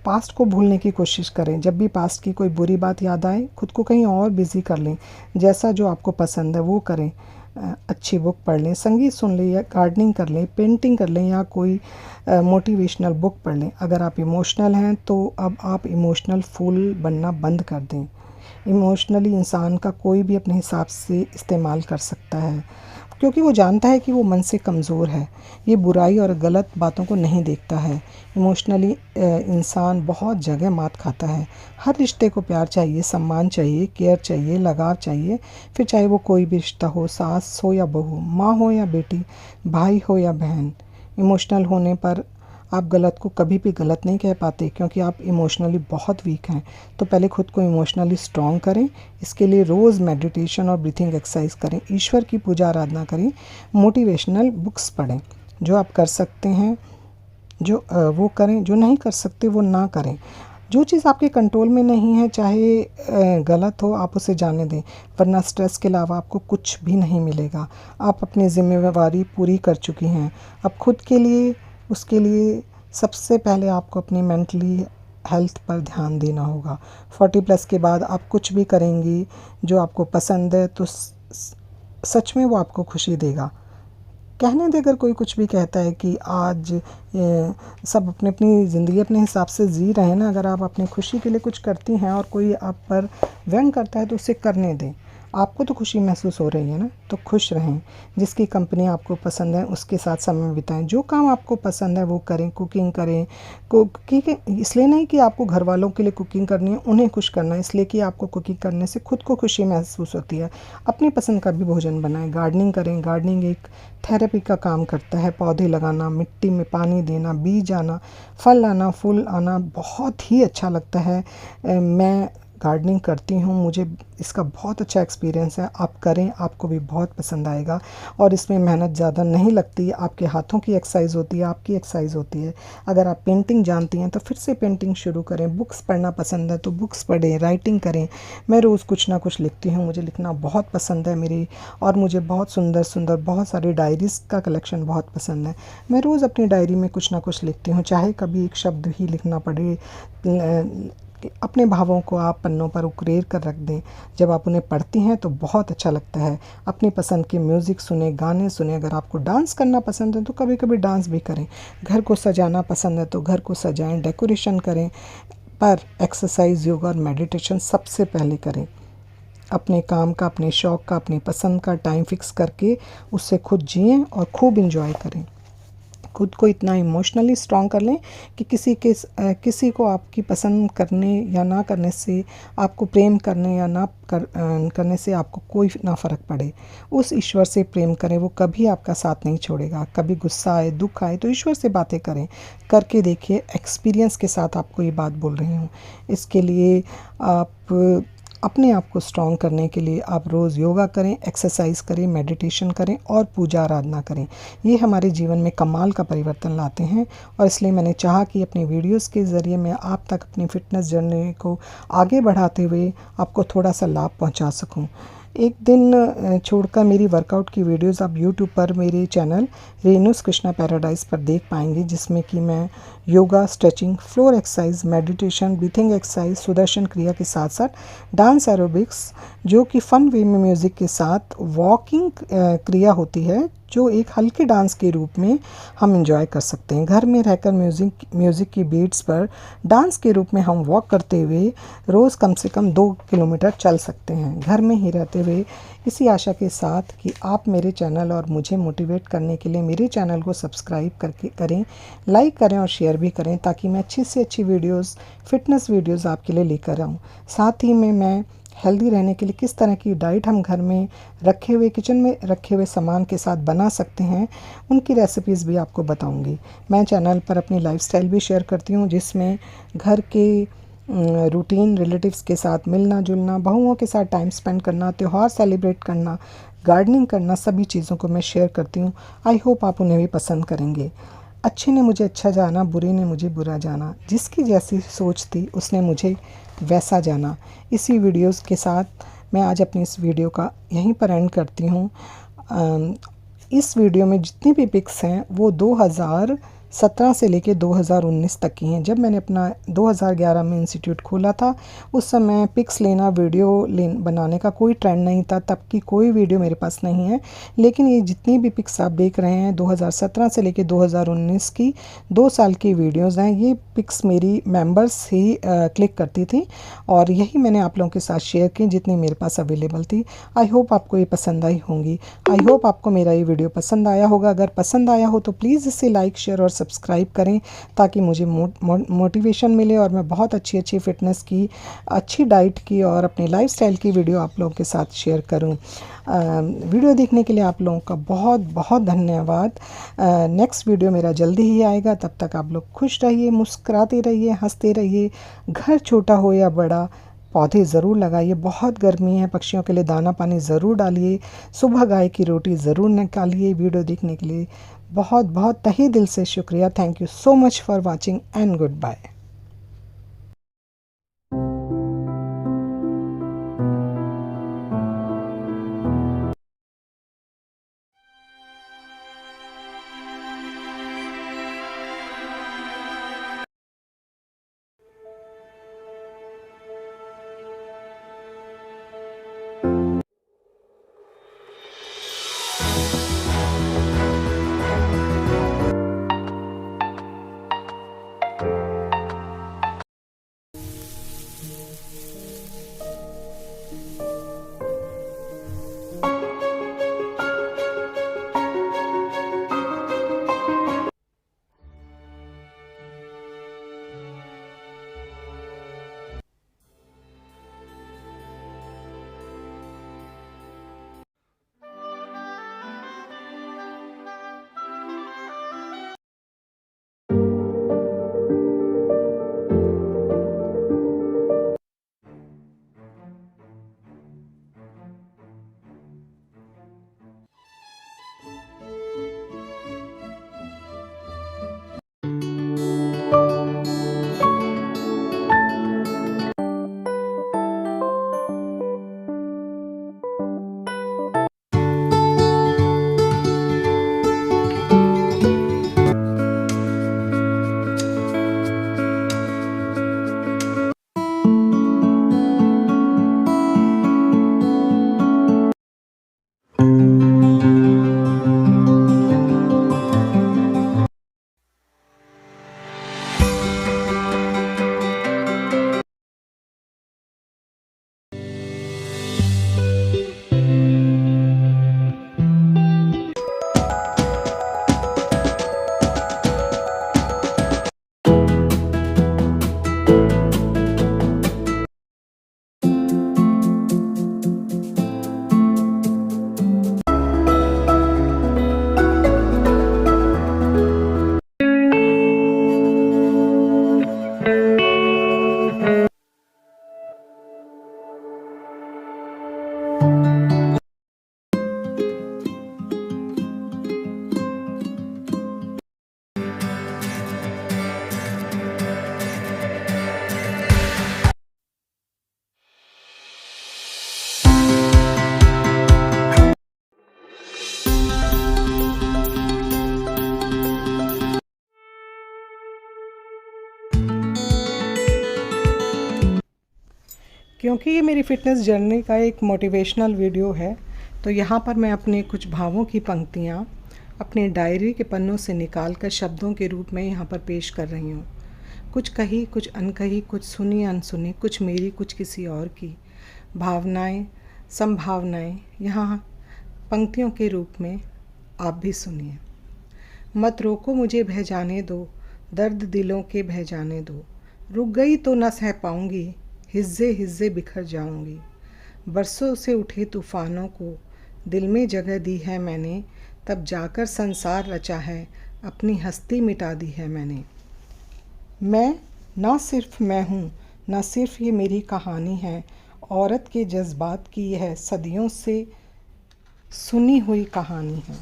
पास्ट को भूलने की कोशिश करें। जब भी पास्ट की कोई बुरी बात याद आए, खुद को कहीं और बिज़ी कर लें। जैसा जो आपको पसंद है वो करें। अच्छी बुक पढ़ लें, संगीत सुन लें या गार्डनिंग कर लें, पेंटिंग कर लें या कोई मोटिवेशनल बुक पढ़ लें। अगर आप इमोशनल हैं तो अब आप इमोशनल फूल बनना बंद कर दें। इमोशनली इंसान का कोई भी अपने हिसाब से इस्तेमाल कर सकता है, क्योंकि वो जानता है कि वो मन से कमज़ोर है। ये बुराई और गलत बातों को नहीं देखता है। इमोशनली इंसान बहुत जगह मात खाता है। हर रिश्ते को प्यार चाहिए, सम्मान चाहिए, केयर चाहिए, लगाव चाहिए। फिर चाहे वो कोई भी रिश्ता हो, सास हो या बहू, माँ हो या बेटी, भाई हो या बहन। इमोशनल होने पर आप गलत को कभी भी गलत नहीं कह पाते, क्योंकि आप इमोशनली बहुत वीक हैं। तो पहले खुद को इमोशनली स्ट्रॉन्ग करें। इसके लिए रोज़ मेडिटेशन और ब्रीथिंग एक्सरसाइज करें, ईश्वर की पूजा आराधना करें, मोटिवेशनल बुक्स पढ़ें। जो आप कर सकते हैं वो करें, जो नहीं कर सकते वो ना करें। जो चीज़ आपके कंट्रोल में नहीं है, चाहे गलत हो, आप उसे जाने दें, वरना स्ट्रेस के अलावा आपको कुछ भी नहीं मिलेगा। आप अपनी ज़िम्मेवारी पूरी कर चुकी हैं। अब खुद के लिए, उसके लिए सबसे पहले आपको अपनी मेंटली हेल्थ पर ध्यान देना होगा। 40 प्लस के बाद आप कुछ भी करेंगी जो आपको पसंद है तो सच में वो आपको खुशी देगा। कहने दे, अगर कोई कुछ भी कहता है कि आज सब अपनी अपनी ज़िंदगी अपने हिसाब से जी रहे हैं ना। अगर आप अपनी खुशी के लिए कुछ करती हैं और कोई आप पर व्यंग करता है तो उसे करने दें। आपको तो खुशी महसूस हो रही है ना, तो खुश रहें। जिसकी कंपनी आपको पसंद है उसके साथ समय बिताएं। जो काम आपको पसंद है वो करें। कुकिंग करें। कुकिंग इसलिए नहीं कि आपको घर वालों के लिए कुकिंग करनी है, उन्हें खुश करना है, इसलिए कि आपको कुकिंग करने से खुद को खुशी महसूस होती है। अपनी पसंद का भी भोजन बनाएं। गार्डनिंग करें। गार्डनिंग एक थेरेपी का काम करता है। पौधे लगाना, मिट्टी में पानी देना, बीज आना, फल आना, फूल आना बहुत ही अच्छा लगता है। मैं गार्डनिंग करती हूँ, मुझे इसका बहुत अच्छा एक्सपीरियंस है। आप करें, आपको भी बहुत पसंद आएगा। और इसमें मेहनत ज़्यादा नहीं लगती, आपके हाथों की एक्सरसाइज होती है, आपकी एक्सरसाइज होती है। अगर आप पेंटिंग जानती हैं तो फिर से पेंटिंग शुरू करें। बुक्स पढ़ना पसंद है तो बुक्स पढ़ें, राइटिंग करें। मैं रोज़ कुछ ना कुछ लिखती हूँ, मुझे लिखना बहुत पसंद है मेरी। और मुझे बहुत सुंदर सुंदर बहुत सारी डायरीज़ का कलेक्शन बहुत पसंद है। मैं रोज़ अपनी डायरी में कुछ ना कुछ लिखती हूँ, चाहे कभी एक शब्द ही लिखना पड़े, कि अपने भावों को आप पन्नों पर उकेर कर रख दें। जब आप उन्हें पढ़ती हैं तो बहुत अच्छा लगता है। अपनी पसंद के म्यूज़िक सुने, गाने सुने। अगर आपको डांस करना पसंद है तो कभी कभी डांस भी करें। घर को सजाना पसंद है तो घर को सजाएं, डेकोरेशन करें। पर एक्सरसाइज, योगा और मेडिटेशन सबसे पहले करें। अपने काम का, अपने शौक़ का, अपनी पसंद का टाइम फिक्स करके उससे खुद जिएं और खूब इंजॉय करें। खुद को इतना इमोशनली स्ट्रॉन्ग कर लें कि किसी को आपकी पसंद करने या ना करने से, आपको प्रेम करने या ना करने से आपको कोई ना फ़र्क पड़े। उस ईश्वर से प्रेम करें, वो कभी आपका साथ नहीं छोड़ेगा। कभी गुस्सा आए, दुख आए तो ईश्वर से बातें करें। करके देखिए, एक्सपीरियंस के साथ आपको ये बात बोल रही हूँ। इसके लिए आप अपने आप को स्ट्रॉन्ग करने के लिए आप रोज़ योगा करें, एक्सरसाइज करें, मेडिटेशन करें और पूजा आराधना करें। ये हमारे जीवन में कमाल का परिवर्तन लाते हैं और इसलिए मैंने चाहा कि अपनी वीडियोस के ज़रिए मैं आप तक अपनी फ़िटनेस जर्नी को आगे बढ़ाते हुए आपको थोड़ा सा लाभ पहुंचा सकूं। एक दिन छोड़कर मेरी वर्कआउट की वीडियोस आप यूट्यूब पर मेरे चैनल रेनूस कृष्णा पैराडाइज पर देख पाएंगे, जिसमें कि मैं yoga, stretching, floor exercise, meditation, breathing exercise, Sudarshan क्रिया के साथ साथ डांस एरोबिक्स, जो कि फ़न वे में म्यूज़िक के साथ वॉकिंग क्रिया होती है, जो एक हल्के डांस के रूप में हम एंजॉय कर सकते हैं। घर में रहकर म्यूज़िक की बीट्स पर डांस के रूप में हम वॉक करते हुए रोज़ कम से कम 2 किलोमीटर चल सकते हैं, घर में ही रहते हुए। इसी आशा के साथ कि आप मेरे चैनल और मुझे मोटिवेट करने के लिए मेरे चैनल को सब्सक्राइब करें, लाइक करें और शेयर भी करें, ताकि मैं अच्छी से अच्छी वीडियोस, फिटनेस वीडियोस आपके लिए लेकर आऊँ। साथ ही में मैं हेल्दी रहने के लिए किस तरह की डाइट हम घर में किचन में रखे हुए सामान के साथ बना सकते हैं, उनकी रेसिपीज़ भी आपको बताऊंगी। मैं चैनल पर अपनी लाइफस्टाइल भी शेयर करती हूं, जिसमें घर के रूटीन, रिलेटिव्स के साथ मिलना जुलना, बहुओं के साथ टाइम स्पेंड करना, त्यौहार सेलिब्रेट करना, गार्डनिंग करना, सभी चीज़ों को मैं शेयर करती हूँ। आई होप आप उन्हें भी पसंद करेंगे। अच्छे ने मुझे अच्छा जाना, बुरे ने मुझे बुरा जाना। जिसकी जैसी सोच थी उसने मुझे वैसा जाना। इसी वीडियोस के साथ मैं आज अपनी इस वीडियो का यहीं पर एंड करती हूँ। इस वीडियो में जितनी भी पिक्स हैं वो 2017 से लेके 2019 तक की हैं। जब मैंने अपना 2011 में इंस्टीट्यूट खोला था, उस समय पिक्स लेना, बनाने का कोई ट्रेंड नहीं था। तब की कोई वीडियो मेरे पास नहीं है, लेकिन ये जितनी भी पिक्स आप देख रहे हैं 2017 से लेके 2019 की 2 साल की वीडियोस हैं। ये पिक्स मेरी मेंबर्स ही क्लिक करती थी और यही मैंने आप लोगों के साथ शेयर की, जितनी मेरे पास अवेलेबल थी। आई होप आपको ये पसंद आई होंगी। आई होप आपको मेरा ये वीडियो पसंद आया होगा। अगर पसंद आया हो तो प्लीज़ इसे लाइक, शेयर और सब्सक्राइब करें, ताकि मुझे मोटिवेशन मिले और मैं बहुत अच्छी फिटनेस की, अच्छी डाइट की और अपनी लाइफस्टाइल की वीडियो आप लोगों के साथ शेयर करूं। वीडियो देखने के लिए आप लोगों का बहुत बहुत धन्यवाद। नेक्स्ट वीडियो मेरा जल्दी ही आएगा। तब तक आप लोग खुश रहिए, मुस्कुराते रहिए, हंसते रहिए। घर छोटा हो या बड़ा, पौधे ज़रूर लगाइए। बहुत गर्मी है, पक्षियों के लिए दाना पानी ज़रूर डालिए। सुबह गाय की रोटी ज़रूर निकालिए। वीडियो देखने के लिए बहुत बहुत तहे दिल से शुक्रिया। Thank you so much for watching and goodbye. क्योंकि ये मेरी फ़िटनेस जर्नी का एक मोटिवेशनल वीडियो है, तो यहाँ पर मैं अपने कुछ भावों की पंक्तियाँ अपने डायरी के पन्नों से निकाल कर शब्दों के रूप में यहाँ पर पेश कर रही हूँ। कुछ कही, कुछ अनकही, कुछ सुनी अनसुनी, कुछ मेरी, कुछ किसी और की भावनाएं, संभावनाएं यहाँ पंक्तियों के रूप में आप भी सुनिए। मत रोको मुझे बह जाने दो, दर्द दिलों के बह जाने दो, रुक गई तो न सह पाऊँगी, हिस्से हिस्से बिखर जाऊंगी। बरसों से उठे तूफ़ानों को दिल में जगह दी है मैंने, तब जाकर संसार रचा है, अपनी हस्ती मिटा दी है मैंने। मैं ना सिर्फ मैं हूँ, ना सिर्फ ये मेरी कहानी है, औरत के जज्बात की यह सदियों से सुनी हुई कहानी है।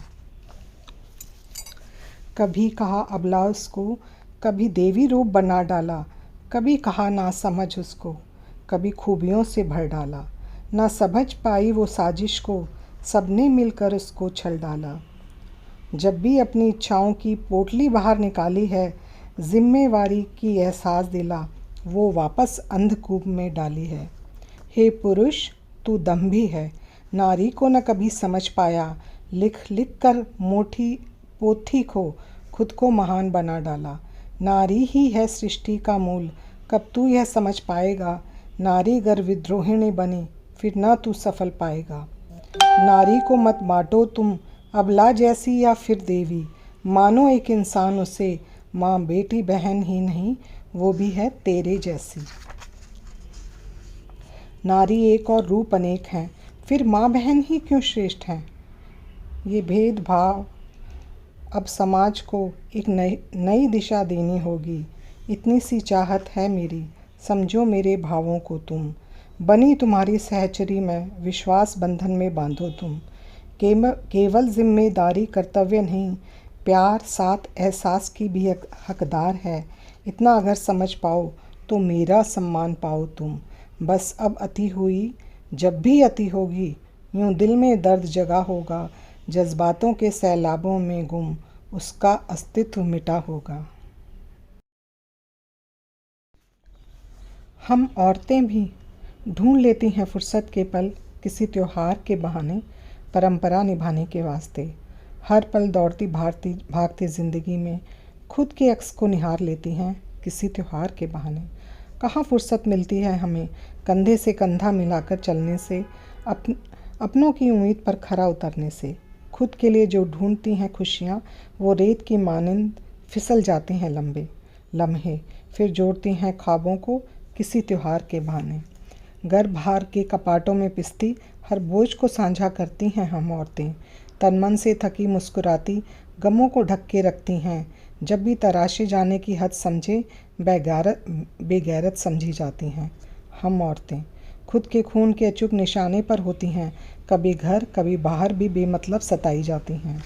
कभी कहा अबला उसको, कभी देवी रूप बना डाला, कभी कहा ना समझ उसको, कभी खूबियों से भर डाला, ना समझ पाई वो साजिश को, सबने मिलकर उसको छल डाला। जब भी अपनी इच्छाओं की पोटली बाहर निकाली है, जिम्मेवारी की एहसास दिला, वो वापस अंधकूप में डाली है। हे पुरुष तू दम्भी है, नारी को न कभी समझ पाया, लिख लिख कर मोटी पोथी को खुद को महान बना डाला। नारी ही है सृष्टि का मूल, कब तू यह समझ पाएगा, नारी गर विद्रोहिणी बनी फिर ना तू सफल पाएगा। नारी को मत बांटो तुम अबला जैसी या फिर देवी, मानो एक इंसान उसे, माँ बेटी बहन ही नहीं वो भी है तेरे जैसी। नारी एक और रूप अनेक हैं, फिर माँ बहन ही क्यों श्रेष्ठ हैं। ये भेदभाव अब समाज को एक नई दिशा देनी होगी। इतनी सी चाहत है मेरी, समझो मेरे भावों को तुम, बनी तुम्हारी सहचरी में विश्वास बंधन में बांधो तुम। केवल जिम्मेदारी कर्तव्य नहीं, प्यार साथ एहसास की भी हकदार है। इतना अगर समझ पाओ तो मेरा सम्मान पाओ तुम। बस अब अति हुई, जब भी अति होगी, यूं दिल में दर्द जगा होगा, जज्बातों के सैलाबों में गुम उसका अस्तित्व मिटा होगा। हम औरतें भी ढूंढ लेती हैं फुर्सत के पल, किसी त्योहार के बहाने, परंपरा निभाने के वास्ते। हर पल दौड़ती भागती ज़िंदगी में खुद के अक्स को निहार लेती हैं किसी त्योहार के बहाने। कहाँ फुर्सत मिलती है हमें कंधे से कंधा मिलाकर चलने से, अपनों की उम्मीद पर खरा उतरने से। खुद के लिए जो ढूंढती हैं खुशियाँ, वो रेत की मानिंद फिसल जाते हैं लंबे लम्हे, फिर जोड़ती हैं ख्वाबों को किसी त्योहार के बहाने। गर्भ भार के कपाटों में पिसती हर बोझ को साझा करती हैं हम औरतें। तन मन से थकी मुस्कुराती गमों को ढक के रखती हैं। जब भी तराशे जाने की हद समझे बेगैरत समझी जाती हैं हम औरतें। खुद के खून के अचूक निशाने पर होती हैं, कभी घर कभी बाहर भी बेमतलब सताई जाती हैं।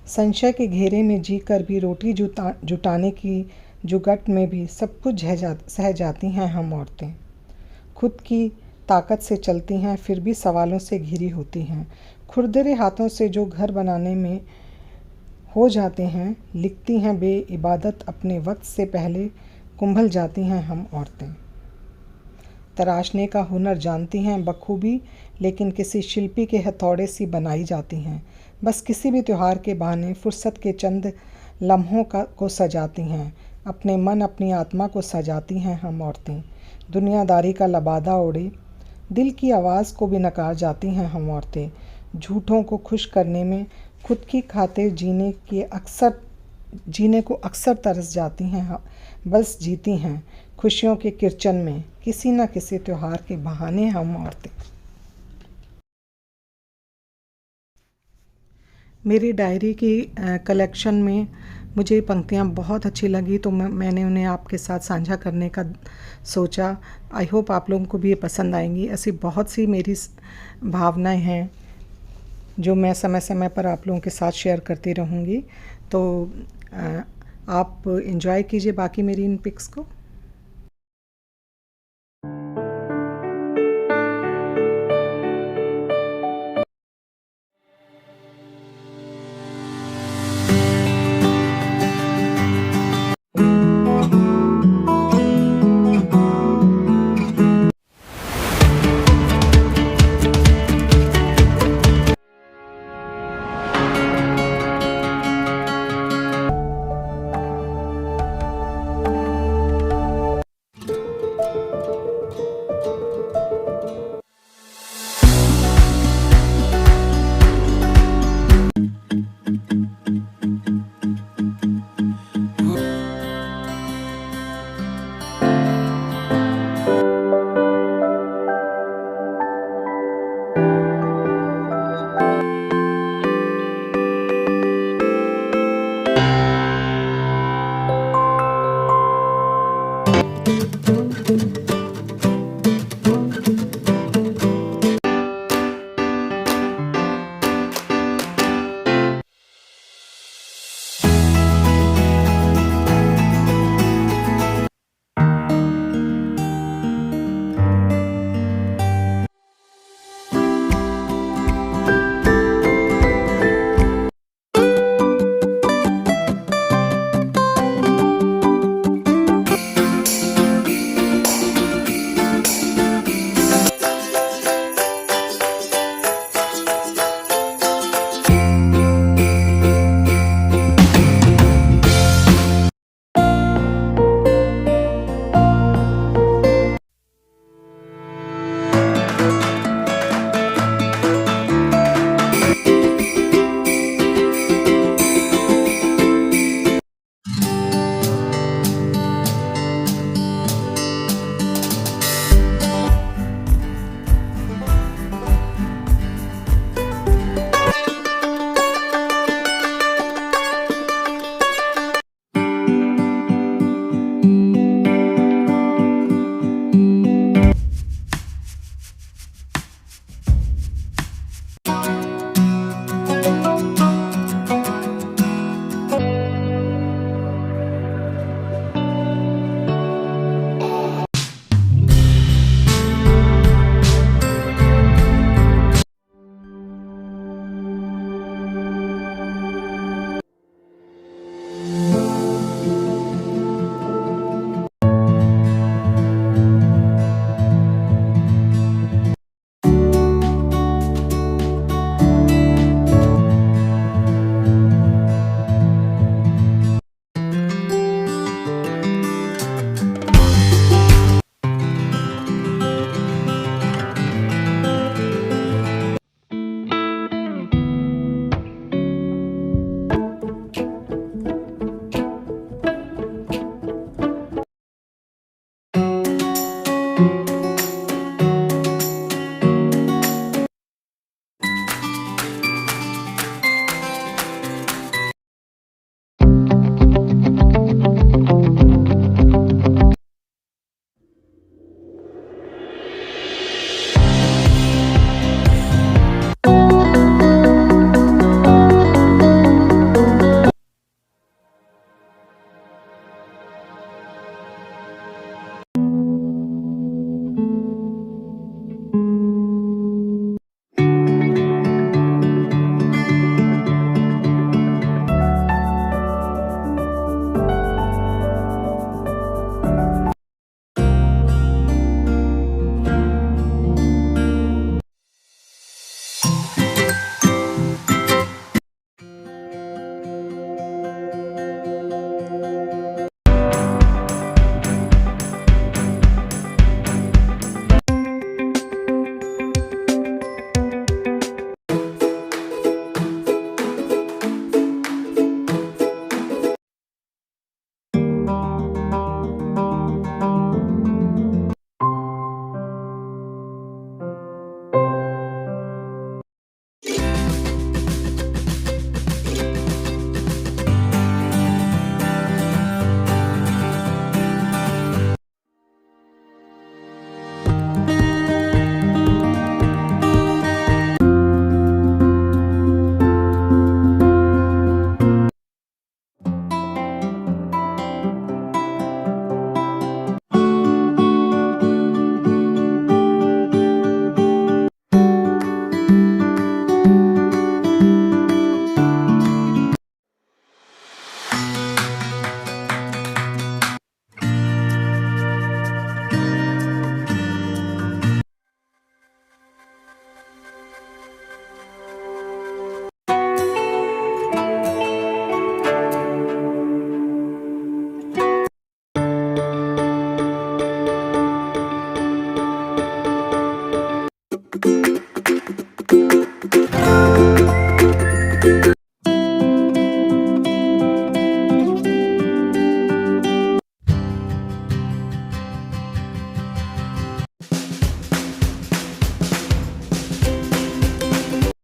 संशय के घेरे में जीकर भी रोटी जुटाने की जुगट में भी सब कुछ सह जाती हैं हम औरतें। खुद की ताकत से चलती हैं, फिर भी सवालों से घिरी होती हैं। खुरदरे हाथों से जो घर बनाने में हो जाते हैं, लिखती हैं बेइबादत अपने वक्त से पहले कुंभल जाती हैं हम औरतें। तराशने का हुनर जानती हैं बखूबी, लेकिन किसी शिल्पी के हथौड़े सी बनाई जाती हैं। बस किसी भी त्यौहार के बहाने फुर्सत के चंद लम्हों को सजाती हैं। अपने मन अपनी आत्मा को सजाती हैं हम औरतें। दुनियादारी का लबादा ओढ़े दिल की आवाज़ को भी नकार जाती हैं हम औरतें। झूठों को खुश करने में खुद की खातिर जीने को अक्सर तरस जाती हैं। बस जीती हैं खुशियों के किरचन में किसी न किसी त्यौहार के बहाने हम औरतें। मेरी डायरी की कलेक्शन में मुझे ये पंक्तियाँ बहुत अच्छी लगी, तो मैंने उन्हें आपके साथ साझा करने का सोचा। आई होप आप लोगों को भी ये पसंद आएंगी। ऐसी बहुत सी मेरी भावनाएं हैं जो मैं समय समय पर आप लोगों के साथ शेयर करती रहूँगी। तो आप एंजॉय कीजिए बाकी मेरी इन पिक्स को।